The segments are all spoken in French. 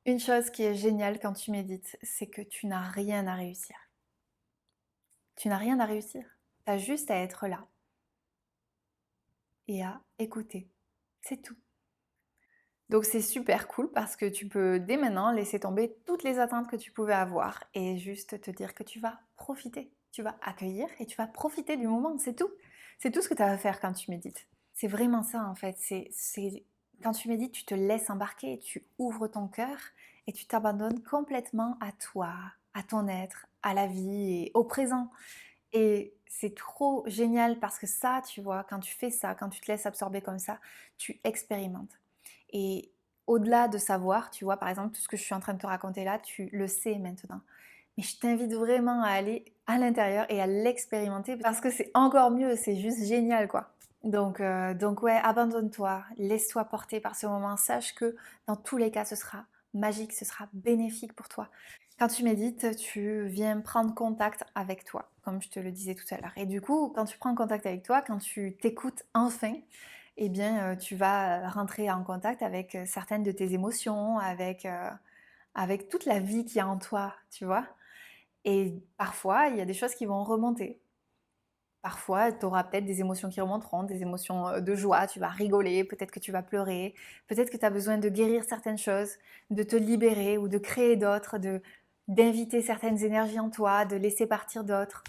Une chose qui est géniale quand tu médites, c'est que tu n'as rien à réussir. Tu n'as rien à réussir. Tu as juste à être là et à écouter. C'est tout. Donc c'est super cool parce que tu peux dès maintenant laisser tomber toutes les attentes que tu pouvais avoir et juste te dire que tu vas profiter. Tu vas accueillir et tu vas profiter du moment, c'est tout. C'est tout ce que tu as à faire quand tu médites. C'est vraiment ça en fait. Quand tu médites, tu te laisses embarquer, tu ouvres ton cœur et tu t'abandonnes complètement à toi, à ton être, à la vie et au présent. Et c'est trop génial parce que ça, tu vois, quand tu fais ça, quand tu te laisses absorber comme ça, tu expérimentes. Et au-delà de savoir, tu vois, par exemple, tout ce que je suis en train de te raconter là, tu le sais maintenant. Mais je t'invite vraiment à aller à l'intérieur et à l'expérimenter parce que c'est encore mieux, c'est juste génial, quoi. Donc ouais, abandonne-toi, laisse-toi porter par ce moment. Sache que dans tous les cas, ce sera magique, ce sera bénéfique pour toi. Quand tu médites, tu viens prendre contact avec toi, comme je te le disais tout à l'heure. Et du coup, quand tu prends contact avec toi, quand tu t'écoutes enfin, eh bien, tu vas rentrer en contact avec certaines de tes émotions, avec toute la vie qu'il y a en toi, tu vois. Et parfois, il y a des choses qui vont remonter. Parfois, tu auras peut-être des émotions qui remonteront, des émotions de joie, tu vas rigoler, peut-être que tu vas pleurer, peut-être que tu as besoin de guérir certaines choses, de te libérer ou de créer d'autres, d'inviter certaines énergies en toi, de laisser partir d'autres.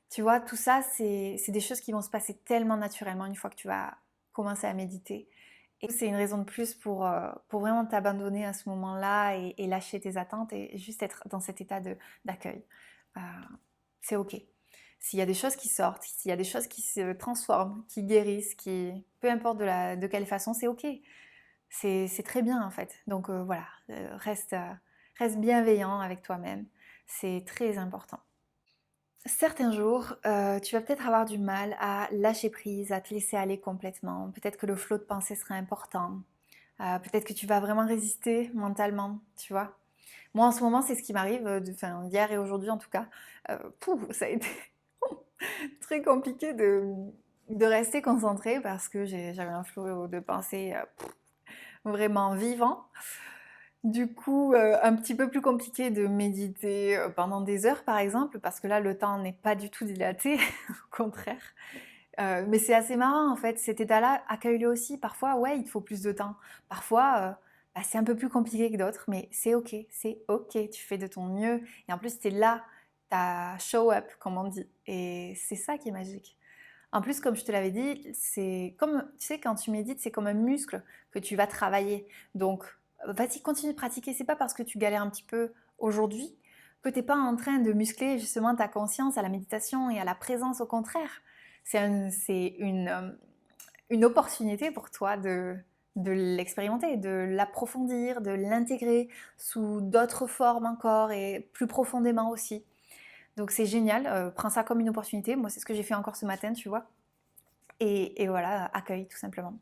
Tu vois, tout ça, c'est des choses qui vont se passer tellement naturellement une fois que tu vas commencer à méditer. Et c'est une raison de plus pour vraiment t'abandonner à ce moment-là et lâcher tes attentes et juste être dans cet état d'accueil. Euh, c'est ok. S'il y a des choses qui sortent, s'il y a des choses qui se transforment, qui guérissent, peu importe de quelle façon, c'est ok. C'est très bien en fait. Donc voilà, reste bienveillant avec toi-même. C'est très important. Certains jours, tu vas peut-être avoir du mal à lâcher prise, à te laisser aller complètement. Peut-être que le flot de pensée sera important. Peut-être que tu vas vraiment résister mentalement, tu vois. Moi, en ce moment, c'est ce qui m'arrive, enfin, hier et aujourd'hui en tout cas. Ça a été très compliqué de rester concentrée parce que j'avais un flot de pensée vraiment vivant. Du coup, un petit peu plus compliqué de méditer pendant des heures par exemple, parce que là, le temps n'est pas du tout dilaté, au contraire. Mais c'est assez marrant en fait, cet état-là, accueille-le aussi. Parfois, ouais, il te faut plus de temps. Parfois, bah, c'est un peu plus compliqué que d'autres, mais c'est ok, tu fais de ton mieux. Et en plus, t'es là, t'as show up, comme on dit. Et c'est ça qui est magique. En plus, comme je te l'avais dit, c'est comme, tu sais, quand tu médites, c'est comme un muscle que tu vas travailler. Donc, vas-y, continue de pratiquer. C'est pas parce que tu galères un petit peu aujourd'hui que t'es pas en train de muscler justement ta conscience à la méditation et à la présence. Au contraire, c'est une opportunité pour toi de l'expérimenter, de l'approfondir, de l'intégrer sous d'autres formes encore et plus profondément aussi. Donc c'est génial, prends ça comme une opportunité. Moi, c'est ce que j'ai fait encore ce matin, tu vois. Et voilà, accueille tout simplement.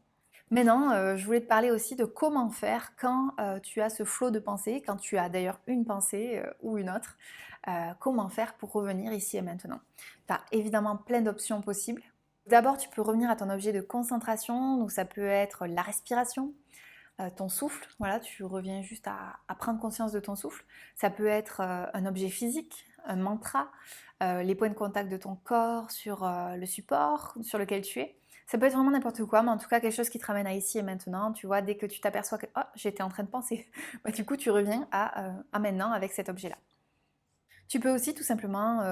Maintenant, je voulais te parler aussi de comment faire quand tu as ce flot de pensée, quand tu as d'ailleurs une pensée ou une autre, comment faire pour revenir ici et maintenant. Tu as évidemment plein d'options possibles. D'abord, tu peux revenir à ton objet de concentration, donc ça peut être la respiration, ton souffle, voilà, tu reviens juste à prendre conscience de ton souffle. Ça peut être un objet physique, un mantra, les points de contact de ton corps sur le support sur lequel tu es. Ça peut être vraiment n'importe quoi, mais en tout cas quelque chose qui te ramène à ici et maintenant. Tu vois, dès que tu t'aperçois que oh, j'étais en train de penser, bah, du coup tu reviens à maintenant avec cet objet-là. Tu peux aussi tout simplement,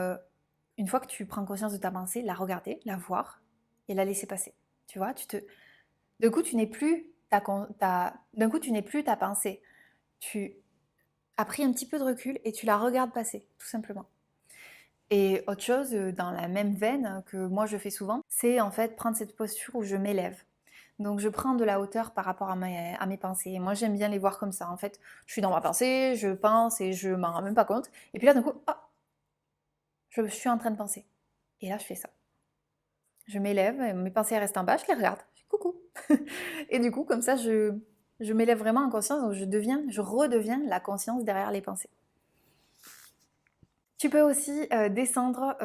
une fois que tu prends conscience de ta pensée, la regarder, la voir et la laisser passer. Tu vois, d'un coup, tu n'es plus d'un coup, tu n'es plus ta pensée. Tu as pris un petit peu de recul et tu la regardes passer, tout simplement. Et autre chose, dans la même veine que moi je fais souvent, c'est en fait prendre cette posture où je m'élève. Donc je prends de la hauteur par rapport à mes pensées. Et moi j'aime bien les voir comme ça. En fait, je suis dans ma pensée, je pense et je m'en rends même pas compte. Et puis là d'un coup, oh, je suis en train de penser. Et là je fais ça. Je m'élève, mes pensées restent en bas, je les regarde. Je fais coucou. Et du coup, comme ça, je m'élève vraiment en conscience, donc je redeviens la conscience derrière les pensées. Tu peux aussi descendre,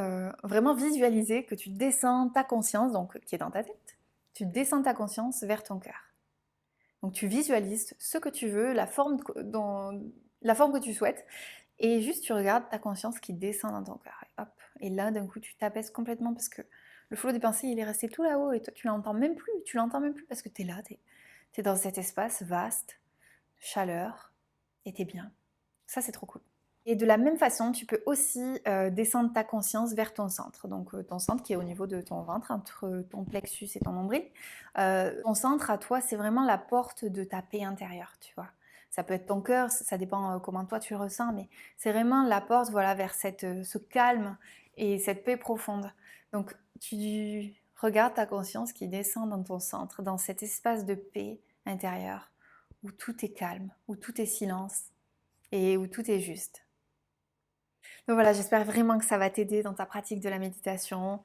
vraiment visualiser que tu descends ta conscience, donc qui est dans ta tête, tu descends ta conscience vers ton cœur. Donc tu visualises ce que tu veux, la forme que tu souhaites, et juste tu regardes ta conscience qui descend dans ton cœur. Et hop. Et là, d'un coup, tu t'apaises complètement parce que le flot des pensées, il est resté tout là-haut et toi, tu l'entends même plus. Tu l'entends même plus parce que tu es là, tu es dans cet espace vaste, chaleur, et tu es bien. Ça, c'est trop cool. Et de la même façon, tu peux aussi descendre ta conscience vers ton centre. Donc ton centre qui est au niveau de ton ventre, entre ton plexus et ton nombril. Ton centre à toi, c'est vraiment la porte de ta paix intérieure, tu vois. Ça peut être ton cœur, ça dépend comment toi tu le ressens, mais c'est vraiment la porte, voilà, vers ce calme et cette paix profonde. Donc tu regardes ta conscience qui descend dans ton centre, dans cet espace de paix intérieure, où tout est calme, où tout est silence et où tout est juste. Donc voilà, j'espère vraiment que ça va t'aider dans ta pratique de la méditation,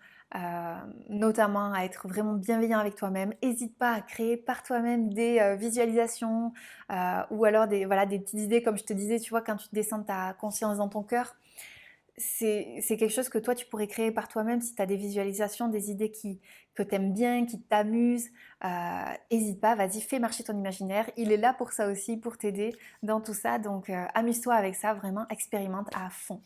notamment à être vraiment bienveillant avec toi-même. N'hésite pas à créer par toi-même des visualisations ou alors voilà, des petites idées, comme je te disais, tu vois, quand tu descends ta conscience dans ton cœur, c'est quelque chose que toi, tu pourrais créer par toi-même si tu as des visualisations, des idées que tu aimes bien, qui t'amusent. N'hésite pas, vas-y, fais marcher ton imaginaire. Il est là pour ça aussi, pour t'aider dans tout ça. Donc, amuse-toi avec ça, vraiment, expérimente à fond.